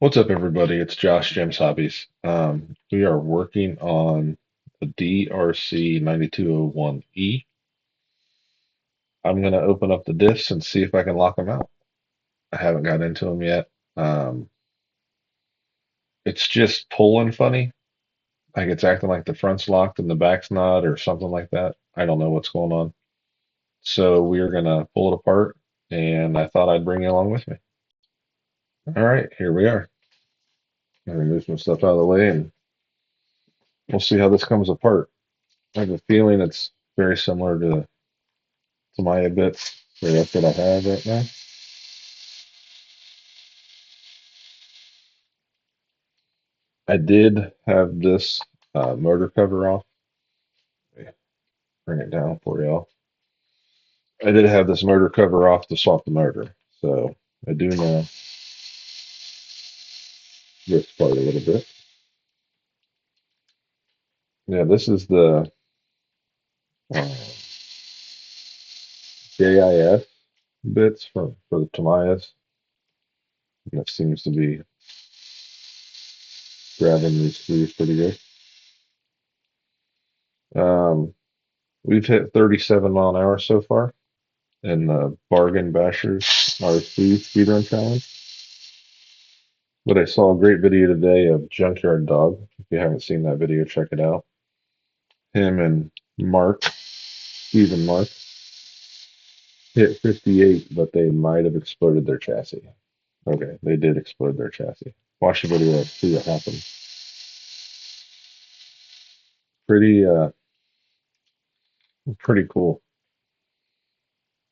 What's up, everybody? It's Josh Jim's Hobbies. We are working on the DRC 9201E. I'm going to open up the diffs and see if I can lock them out. I haven't got into them yet. Um, it's just pulling funny. Like it's acting like the front's locked and the back's not, or something like that. I don't know what's going on. So we're going to pull it apart, and I thought I'd bring you along with me. All right, here we are. I'm going to move some stuff out of the way, and we'll see how this comes apart. I have a feeling it's very similar to my bits. So that's what I have right now. I did have this motor cover off. Let me bring it down for y'all. I did have this motor cover off to swap the motor. So I do know this part a little bit. Yeah, this is the uh, JIS bits for the Tamayas. And it seems to be grabbing these screws pretty good. Um, we've hit 37 mile an hour so far in the Bargain Bashers RC speedrun challenge. But I saw a great video today of Junkyard Dog. If you haven't seen that video, check it out. Him and Mark, Steve and Mark, hit 58, but they might have exploded their chassis. Okay, they did explode their chassis. Watch the video, see what happened. Pretty, pretty cool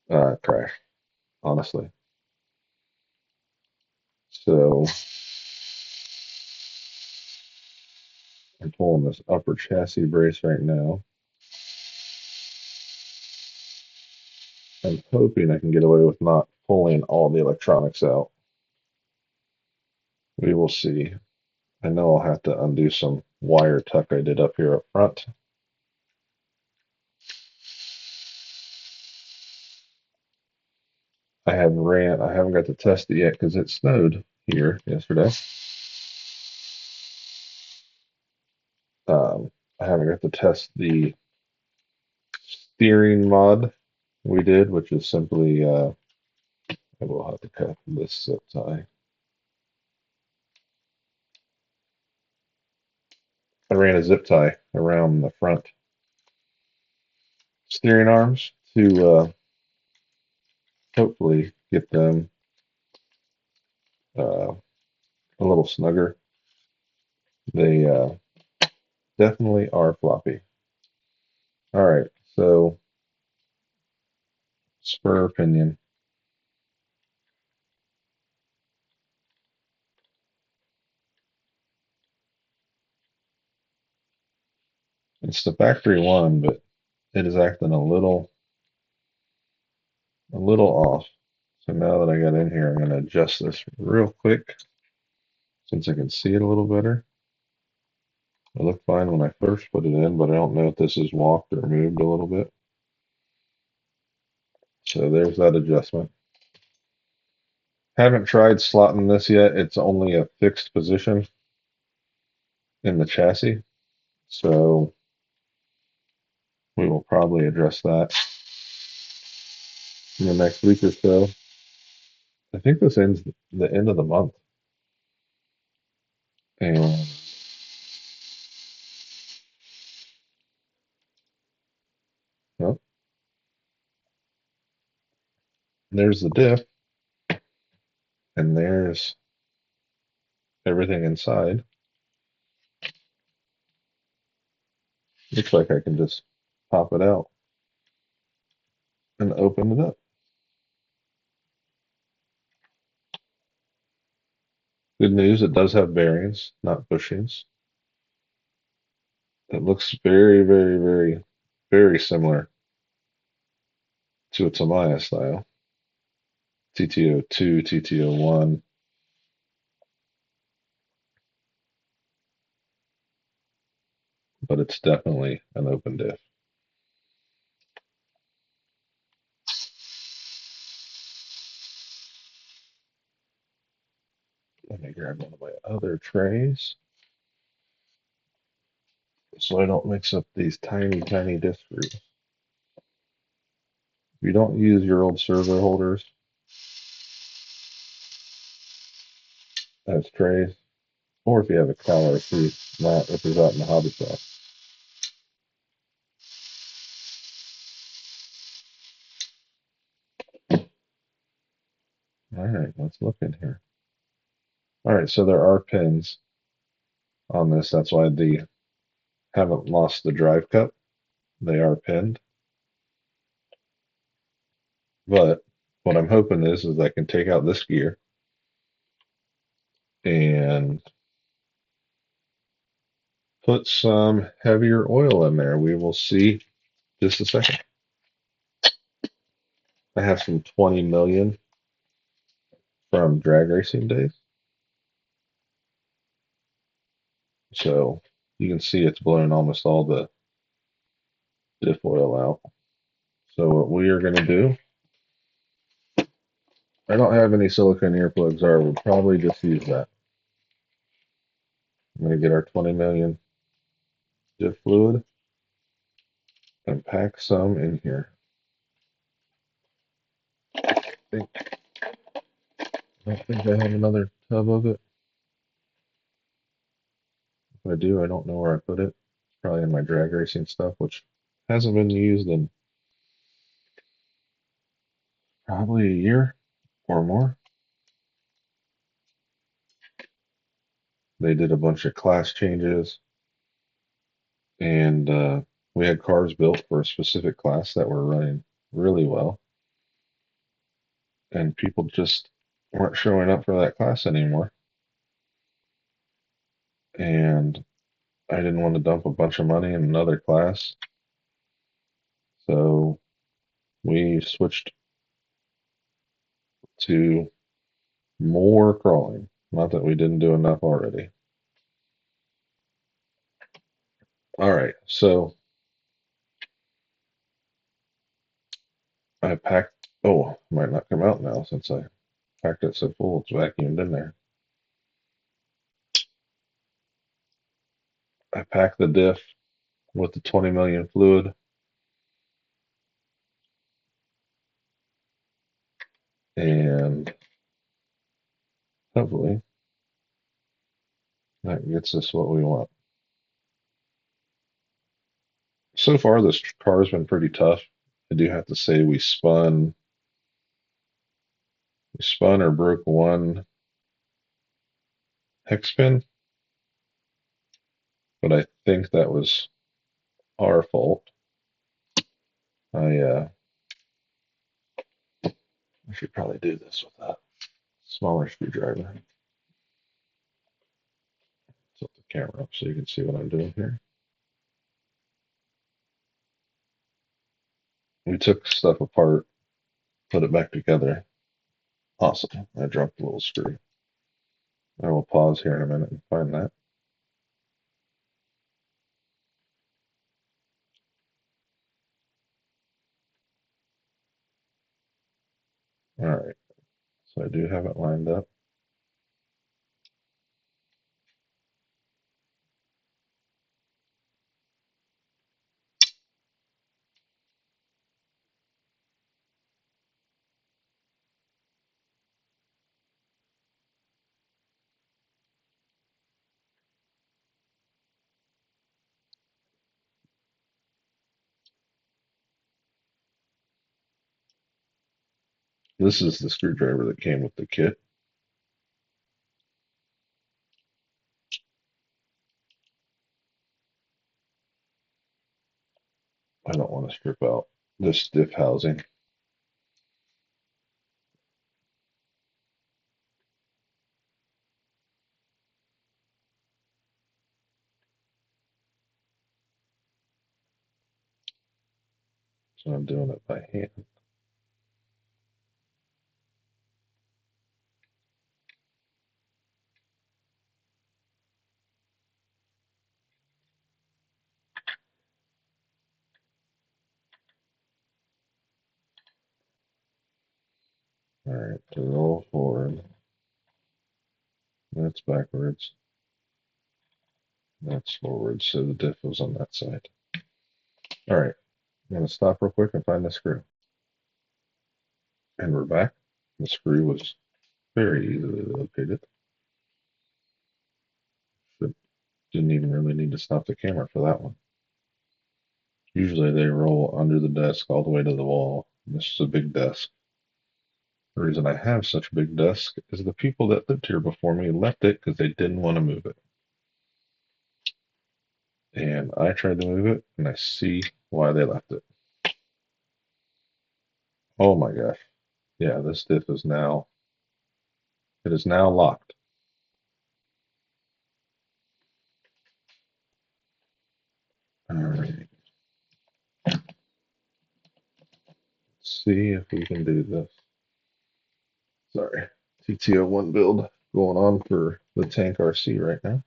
crash, honestly. So I'm pulling this upper chassis brace right now. I'm hoping I can get away with not pulling all the electronics out. We will see. I know I'll have to undo some wire tuck I did up here up front. I haven't got to test it yet because it snowed here yesterday. I haven't got to test the steering mod we did, which is simply, I will have to cut this zip tie. I ran a zip tie around the front steering arms to hopefully get them uh, a little snugger. They definitely are floppy. All right, so spur opinion. It's the factory one, but it is acting a little off. So now that I got in here, I'm going to adjust this real quick since I can see it a little better. It looked fine when I first put it in, but I don't know if this is walked or moved a little bit. So there's that adjustment. Haven't tried slotting this yet. It's only a fixed position in the chassis. So we will probably address that in the next week or so. I think this ends the end of the month. And well, there's the diff, and there's everything inside. Looks like I can just pop it out and open it up. Good news, it does have bearings, not bushings. It looks very, very, very, very similar to a Tamiya style. TTO2, TTO1. But it's definitely an open diff. Let me grab one of my other trays so I don't mix up these tiny, tiny disk screws. If you don't use your old servo holders as trays, or if you have a DeeRC, not if you're out in the hobby shop. All right, let's look in here. All right, so there are pins on this. That's why they haven't lost the drive cup. They are pinned. But what I'm hoping is I can take out this gear and put some heavier oil in there. We will see just a second. I have some 20 million from drag racing days. So you can see it's blowing almost all the diff oil out. So what we are going to do, I don't have any silicone earplugs, or we'll probably just use that. I'm going to get our 20 million diff fluid and pack some in here. I don't think I have another tub of it. If I do, I don't know where I put it. It's probably in my drag racing stuff, which hasn't been used in probably a year or more. They did a bunch of class changes, and we had cars built for a specific class that were running really well, and people just weren't showing up for that class anymore. And I didn't want to dump a bunch of money in another class, so we switched to more crawling. Not that we didn't do enough already. All right, so I packed. Oh, might not come out now since I packed it so full. It's vacuumed in there. I packed the diff with the 20 million fluid, and hopefully that gets us what we want. So far, this car has been pretty tough. I do have to say we spun or broke one hex pin, but I think that was our fault. I I should probably do this with a smaller screwdriver. Tilt the camera up so you can see what I'm doing here. We took stuff apart, put it back together. Awesome. I dropped a little screw. I will pause here in a minute and find that. All right. So I do have it lined up. This is the screwdriver that came with the kit. I don't want to strip out this diff housing. So I'm doing it by hand. All right, to roll forward. That's backwards. That's forward, so the diff was on that side. All right, I'm going to stop real quick and find the screw. And we're back. The screw was very easily located. But didn't even really need to stop the camera for that one. Usually they roll under the desk all the way to the wall. This is a big desk. The reason I have such a big desk is the people that lived here before me left it because they didn't want to move it. And I tried to move it, and I see why they left it. Oh my gosh. Yeah, this diff is now, it is now locked. All right. Let's see if we can do this. Sorry. TTO1 build going on for the tank RC right now.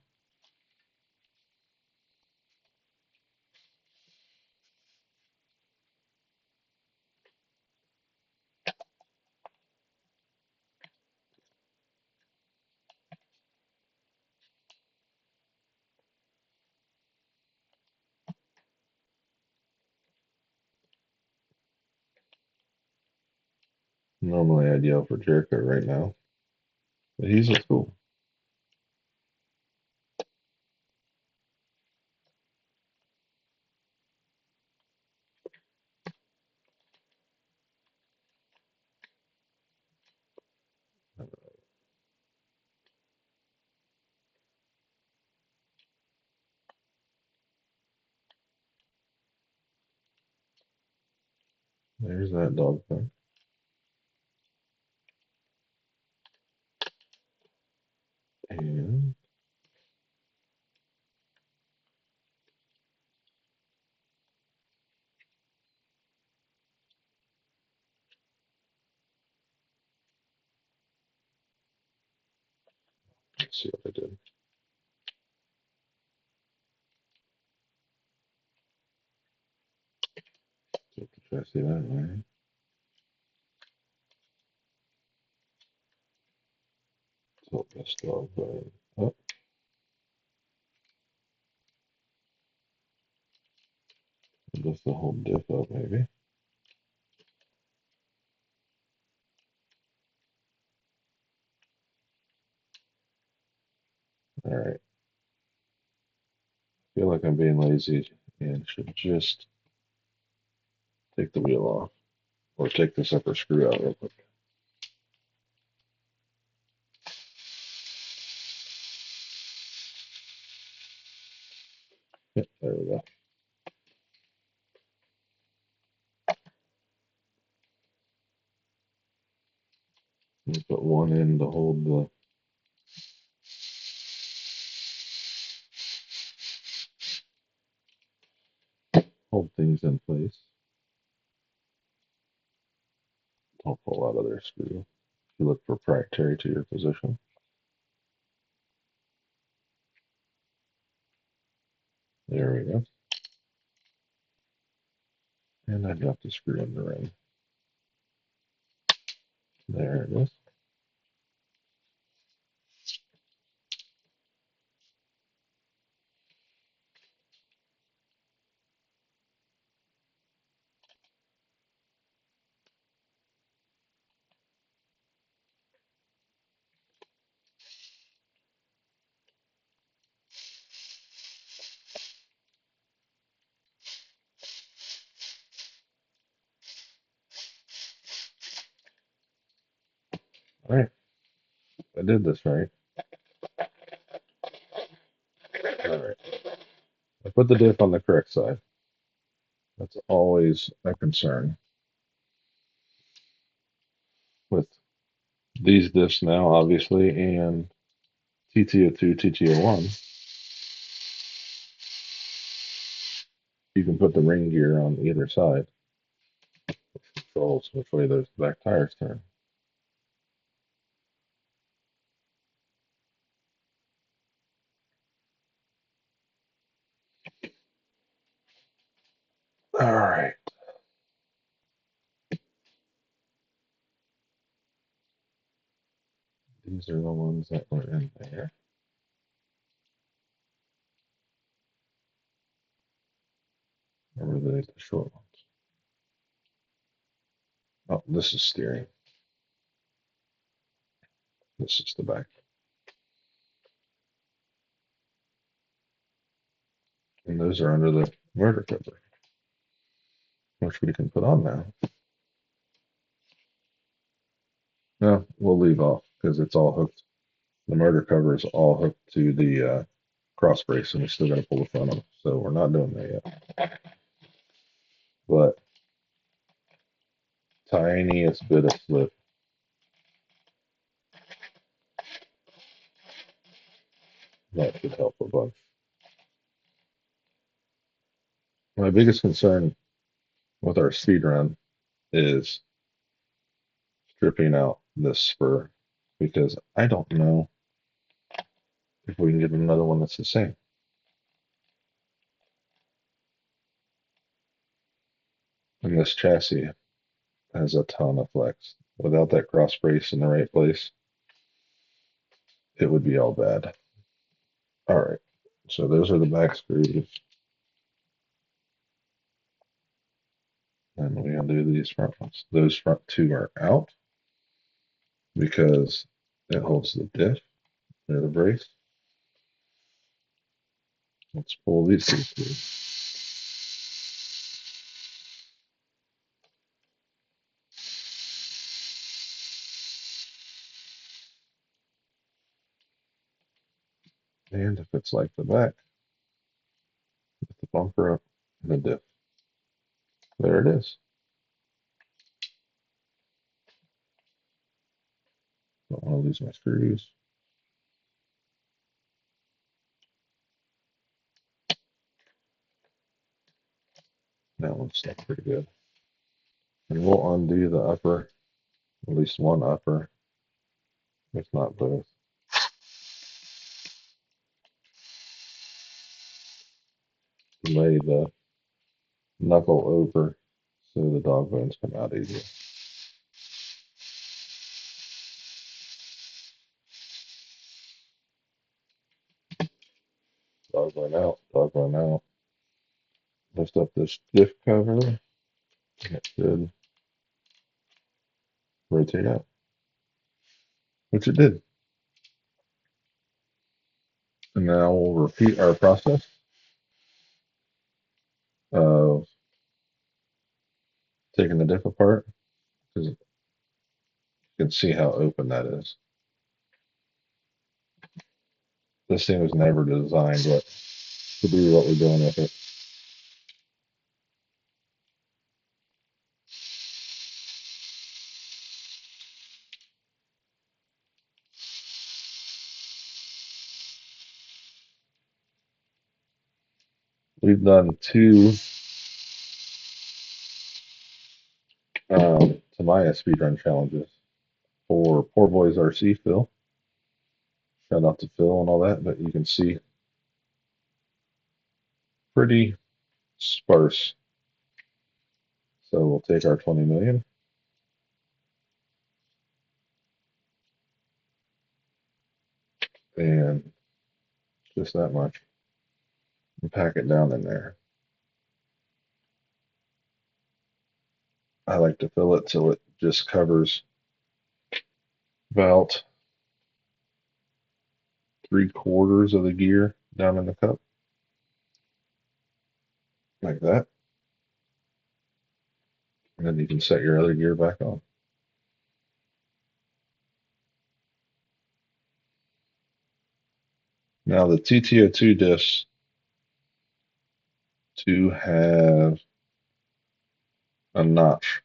Normally I'd yell for Jericho right now, but he's a fool. There's that dog thing. And let's see what I did. Take the chassis that way. Tilt this dog bone up. Lift the whole diff up maybe. All right. Feel like I'm being lazy and should just take the wheel off or take this upper screw out real quick. Yep, there we go. We'll put one in to hold things in place. Don't pull out of their screw. You look proprietary to your position. There we go. And I got the screw in the ring. There it is. All right. I did this right. All right. I put the diff on the correct side. That's always a concern with these diffs now, obviously, and TTO2, TTO1. You can put the ring gear on either side, which controls which way those back tires turn. All right. These These are the ones that were in there. Or were they the short ones? Oh, this is steering. This is the back. And those are under the motor cover, which we can put on now. No, we'll leave off because it's all hooked. The motor cover is all hooked to the cross brace, and we still got to pull the front off. So we're not doing that yet. But tiniest bit of slip. That should help a bunch. My biggest concern with our speed run is stripping out this spur because I don't know if we can get another one that's the same. And this chassis has a ton of flex. Without that cross brace in the right place, it would be all bad. All right, so those are the back screws. And we undo these front ones. Those front two are out because it holds the diff or the brace. Let's pull these two through. And if it's like the back, put the bumper up and the diff. There it is. Don't want to lose my screws. That one's stuck pretty good. And we'll undo the upper, at least one upper, if not both. Lay the knuckle over so the dog bones come out easier. Dog bone out, dog bone out. Lift up this diff cover. It should rotate out, which it did. And now we'll repeat our process of taking the diff apart because you can see how open that is. This thing was never designed to do what we're doing with it. We've done two Tamaya speedrun challenges for Poor Boys RC Phil. Shout out to Phil and all that, but you can see pretty sparse. So we'll take our 20 million and just that much and pack it down in there. I like to fill it till it just covers about 3/4 of the gear down in the cup, like that. And then you can set your other gear back on. Now the TTO2 diffs to have a notch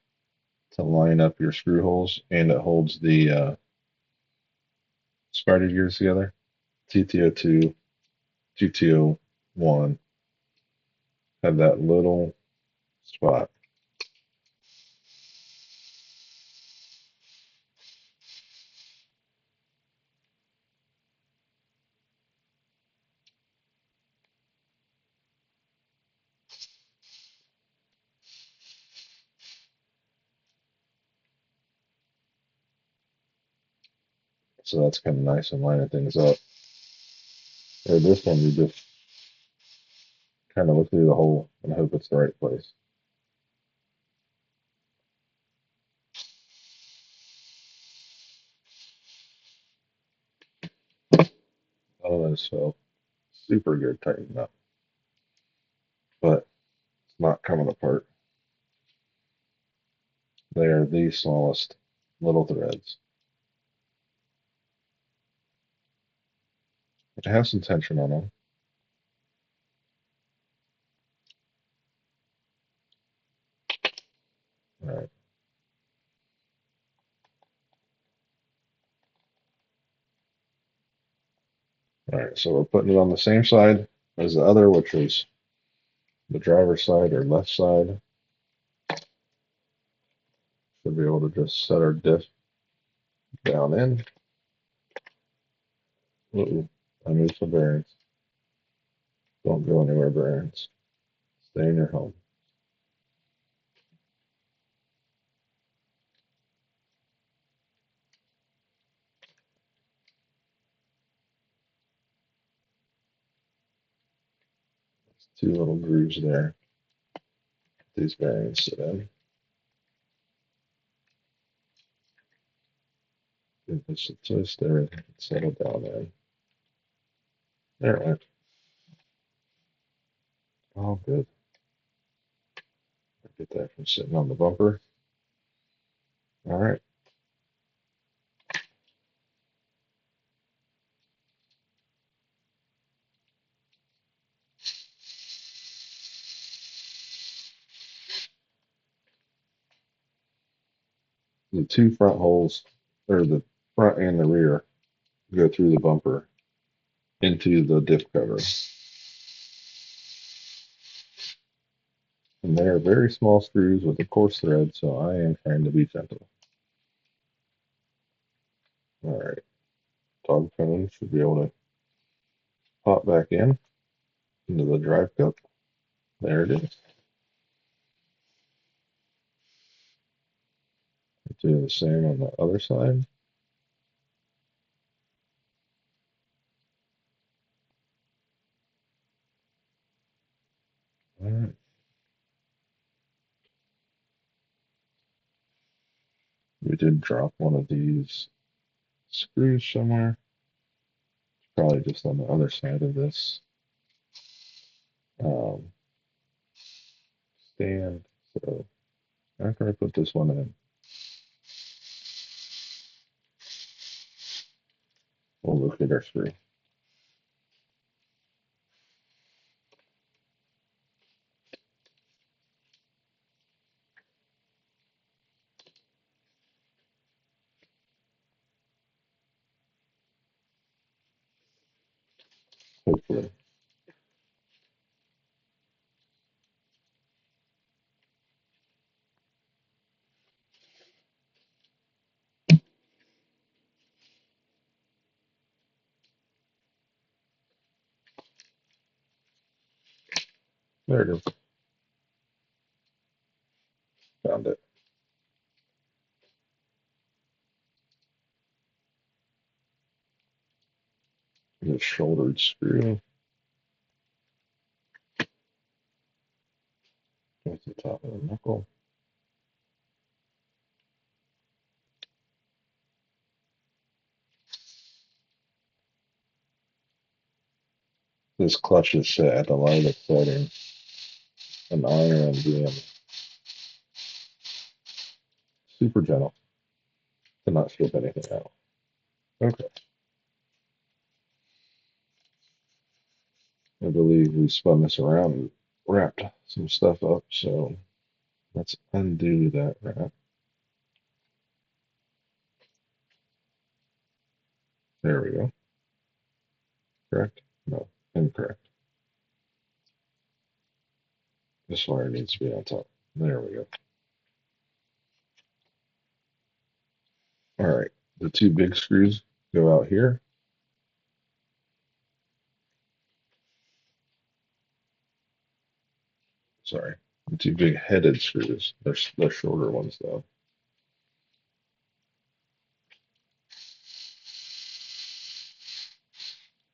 to line up your screw holes, and it holds the spider gears together. TTO2, TTO1 have that little spot. So that's kind of nice and lining things up. Or this one, you just kind of look through the hole and hope it's the right place. None of those felt super good tightened up, but it's not coming apart. They are the smallest little threads. But have some tension on them. All right. All right, so we're putting it on the same side as the other, which is the driver's side or left side. Should be able to just set our diff down in. Uh-oh, I moved some bearings. Don't go anywhere, bearings. Stay in your home. Two little grooves there. These bearings sit in. Give this a twist there and settle down in. All right. All good. Get that from sitting on the bumper. All right. The two front holes, or the front and the rear, go through the bumper into the diff cover. And they are very small screws with a coarse thread, so I am trying to be gentle. All right. Dog cone should be able to pop back in into the drive cup. There it is. Do the same on the other side. All right. We did drop one of these screws somewhere. Probably just on the other side of this um, stand. So after I put this one in, we'll look at our screw. Hopefully. There it is. Found it. The shouldered screw. That's the top of the knuckle. This clutch is set at the lightest setting. An iron being super gentle to not slip anything out. Okay. I believe we spun this around and wrapped some stuff up, so let's undo that wrap. There we go. Correct? No, incorrect. This wire needs to be on top. There we go. All right. The two big screws go out here. Sorry. The two big headed screws. They're shorter ones though.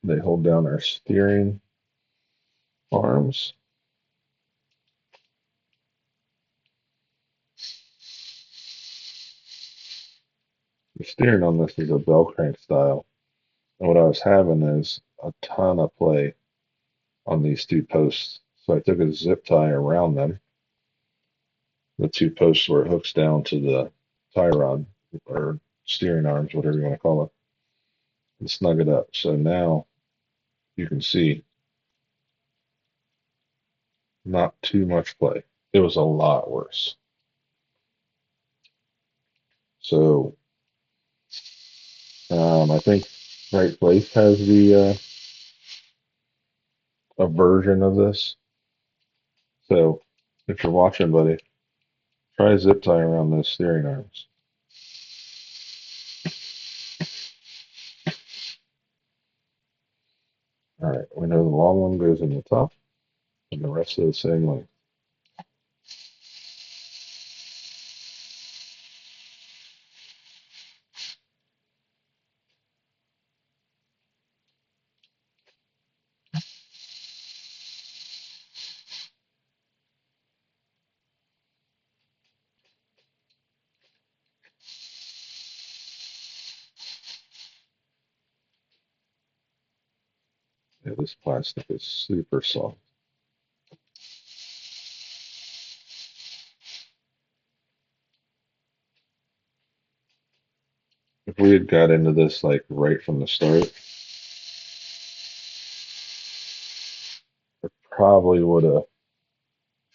They hold down our steering arms. The steering on this is a bell crank style. And what I was having is a ton of play on these two posts. So I took a zip tie around them, the two posts where it hooks down to the tie rod or steering arms, whatever you want to call it, and snug it up. So now you can see not too much play. It was a lot worse. So I think Right Place has the a version of this. So if you're watching, buddy, try a zip tie around those steering arms. All right, we know the long one goes in the top, and the rest are the same length. Yeah, this plastic is super soft. If we had got into this like right from the start, I probably would have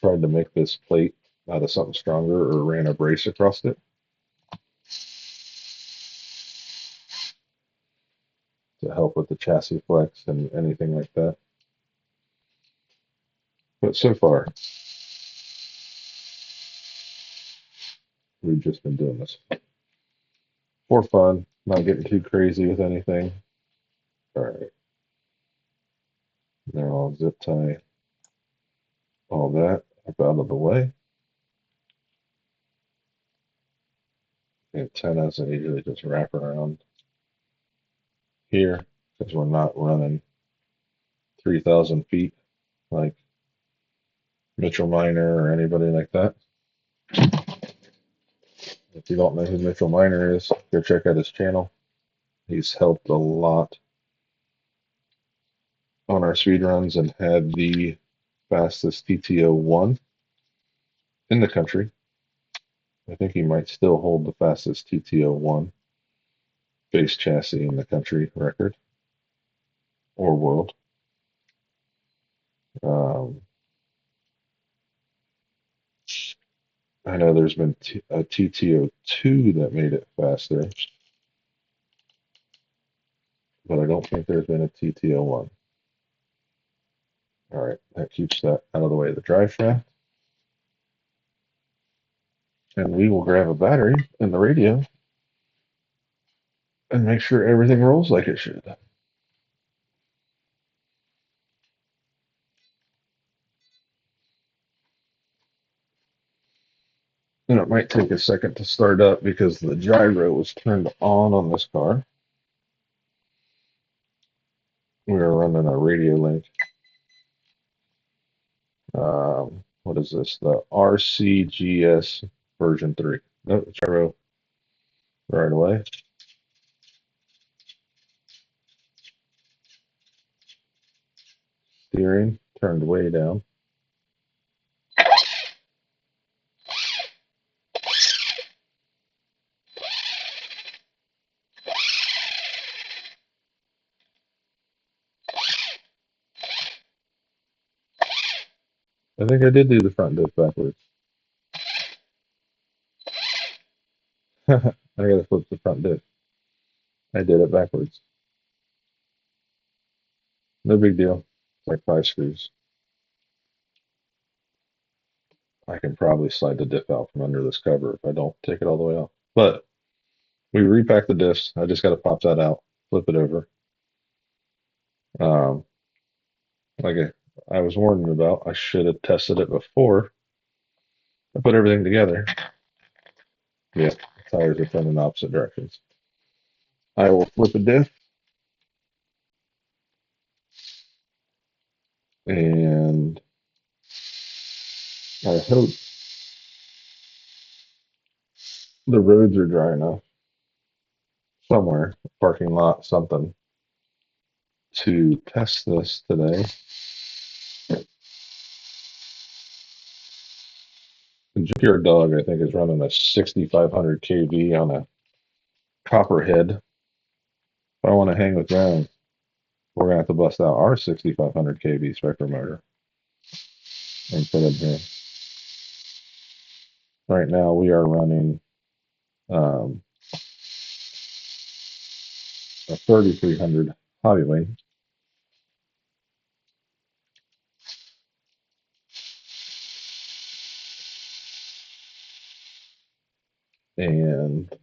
tried to make this plate out of something stronger or ran a brace across it to help with the chassis flex and anything like that. But so far, we've just been doing this for fun, not getting too crazy with anything. All right, now I'll zip tie all that up out of the way. Antennas I usually just wrap around here because we're not running 3,000 feet like Mitchell Miner or anybody like that. If you don't know who Mitchell Miner is, go check out his channel. He's helped a lot on our speed runs and had the fastest TTO1 in the country. I think he might still hold the fastest TTO1 base chassis in the country record or world. Um, I know there's been a TTO2 that made it faster, but I don't think there's been a TTO1. All right, that keeps that out of the way of the drive shaft. And we will grab a battery in the radio and make sure everything rolls like it should. And it might take a second to start up because the gyro was turned on this car. We are running a radio link. What is this? The RCGS version 3. No, gyro right away. Steering turned way down. I think I did do the front diff backwards. I gotta flip the front diff. I did it backwards. No big deal. It's like 5 screws. I can probably slide the diff out from under this cover if I don't take it all the way off. But we repacked the diffs. I just got to pop that out, flip it over. Um, like I was warning about, I should have tested it before I put everything together. Yeah, the tires are turning in opposite directions. I will flip a diff, And I hope the roads are dry enough somewhere, parking lot, something, to test this today. The junkyard dog, I think, is running a 6,500 kV on a copperhead. If I want to hang with them, we're gonna have to bust out our 6,500 kV spectrometer and put it here. Right now, we are running um, a 3,300 hobby lane, and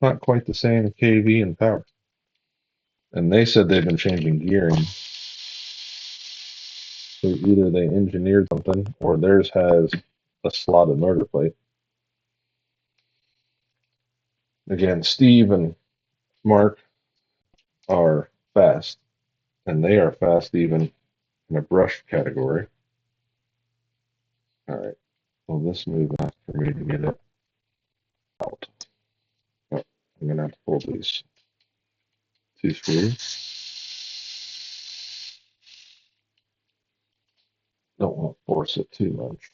not quite the same kV and power. And they said they've been changing gearing, so either they engineered something or theirs has a slotted motor plate. Again, Steve and Mark are fast, and they are fast even in a brush category. All right, well, this move out for me to get it out. Oh, I'm gonna have to pull these two screws. Don't want to force it too much.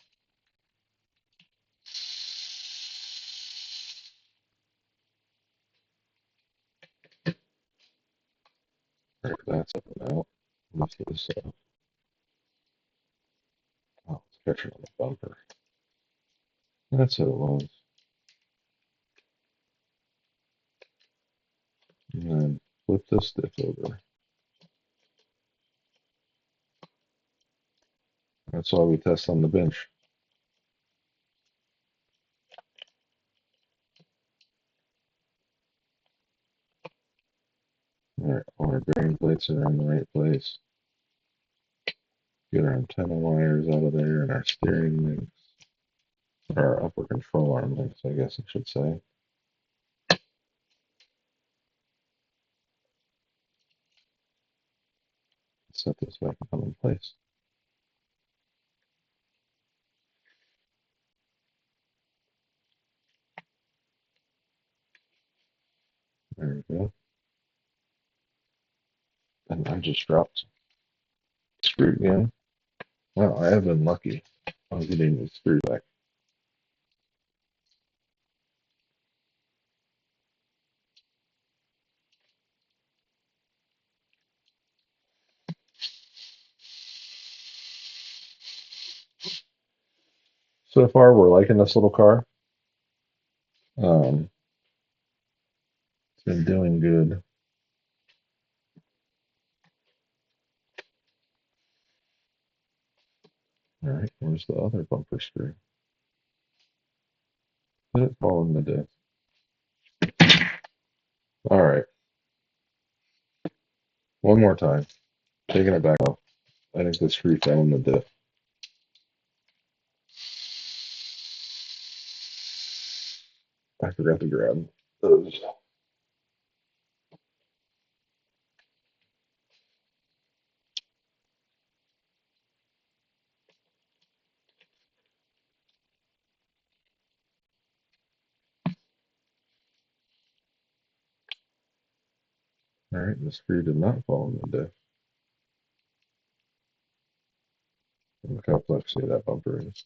All right, that's up and out. This is, oh, it's catching on the bumper. That's what it was. And then flip this stick over. That's why we test on the bench. All right, all our bearing plates are in the right place. Get our antenna wires out of there and our steering links, or our upper control arm links, I guess I should say. Set this back up in place. There we go. And I just dropped screw again. Well, I have been lucky on getting the screw back. So far, we're liking this little car. It's been doing good. All right, where's the other bumper screw? Did it fall in the diff? All right, one more time. Taking it back off. I think the screw fell in the diff. I forgot to grab those. All right, the screw did not fall in the diff. Look how flexy that bumper is.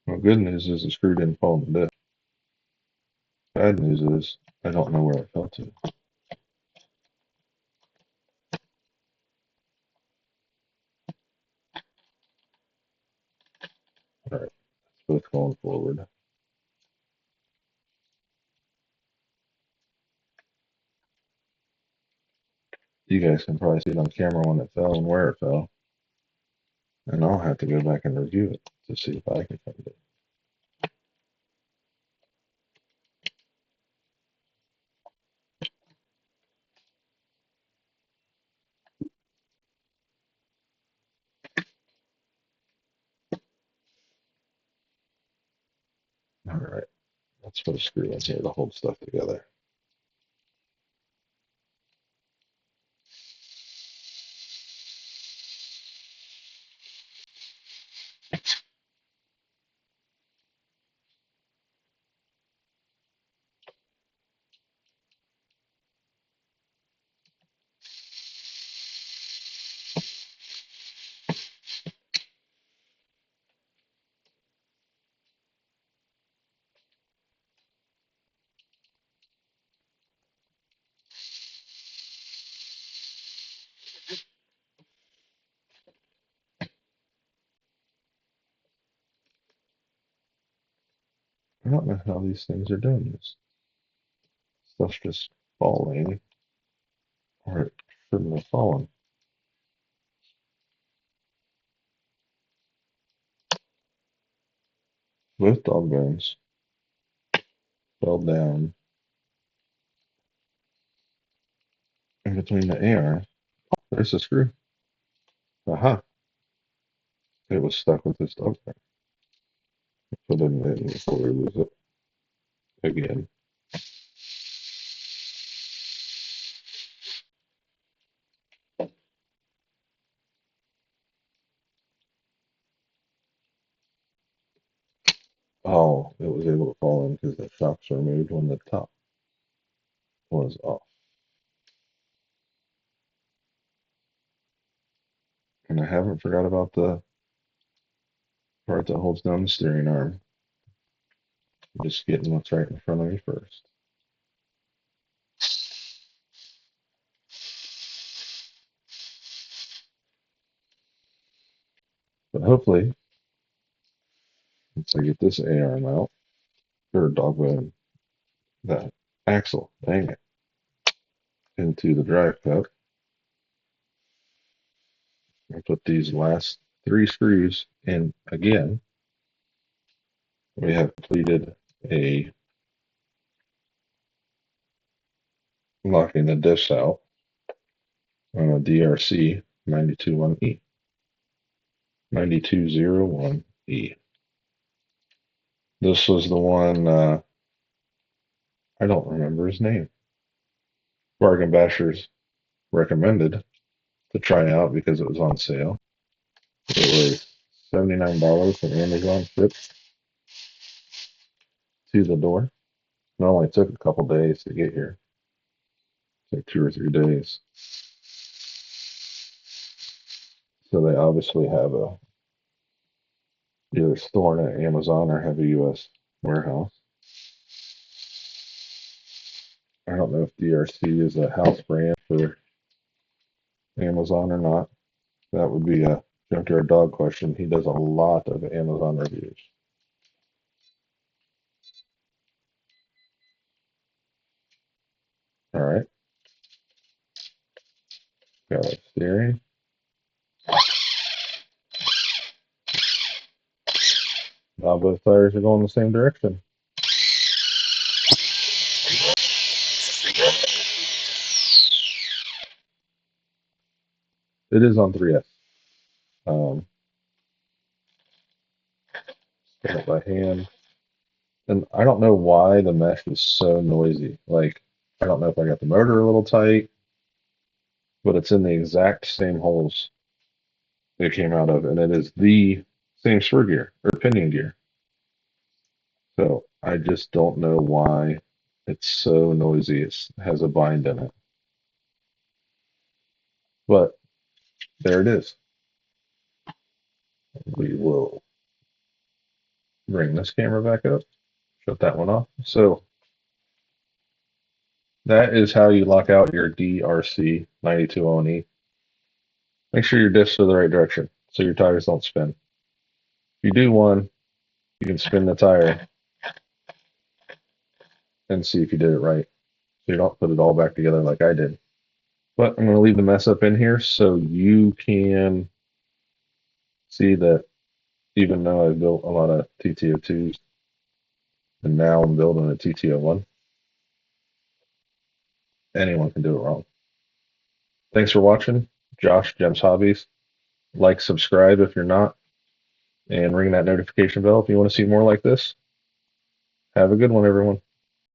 Well, good news is the screw didn't fall in the diff. Bad news is I don't know where it fell to. All right, it's both going forward. You guys can probably see it on camera when it fell and where it fell. And I'll have to go back and review it to see if I can find it. All right, let's put a screw in here to hold stuff together. I don't know how these things are doing this. Stuff's just falling, or it shouldn't have fallen. Both dog bones fell down in between the air. There's the screw. Aha! It was stuck with this dog bone. So then it didn't fully lose it again. Oh, it was able to fall in because the shocks were removed when the top was off. And I haven't forgot about the part that holds down the steering arm. Just getting what's right in front of me first. But hopefully, once I get this A arm out, or dog bone, that axle, dang it, into the drive cup, I put these last 3 screws in again. We have completed a locking the diffs out on a DeeRC 921E. 9201E. This was the one, I don't remember his name. Bargain Bashers recommended to try out because it was on sale. It was $79 from Amazon shipped to the door. It only took a couple days to get here, like 2 or 3 days. So they obviously have a either store at Amazon or have a US warehouse. I don't know if DeeRC is a house brand for Amazon or not. That would be a Junkyard Dog question. He does a lot of Amazon reviews. All right. Got our steering. Now both tires are going the same direction. It is on 3S. Spin it by hand. And I don't know why the mesh is so noisy. Like, I don't know if I got the motor a little tight, but it's in the exact same holes it came out of, and it is the same spur gear or pinion gear. So I just don't know why it's so noisy. It has a bind in it. But there it is. We will bring this camera back up, shut that one off. So that is how you lock out your DeeRC 9201E. Make sure your diffs are the right direction so your tires don't spin. If you do one, you can spin the tire and see if you did it right. So you don't put it all back together like I did. But I'm going to leave the mess up in here so you can see that even though I built a lot of TT02s and now I'm building a TT01, anyone can do it wrong. Thanks for watching. Josh, Gems Hobbies. Like, subscribe if you're not, and ring that notification bell if you want to see more like this. Have a good one, everyone.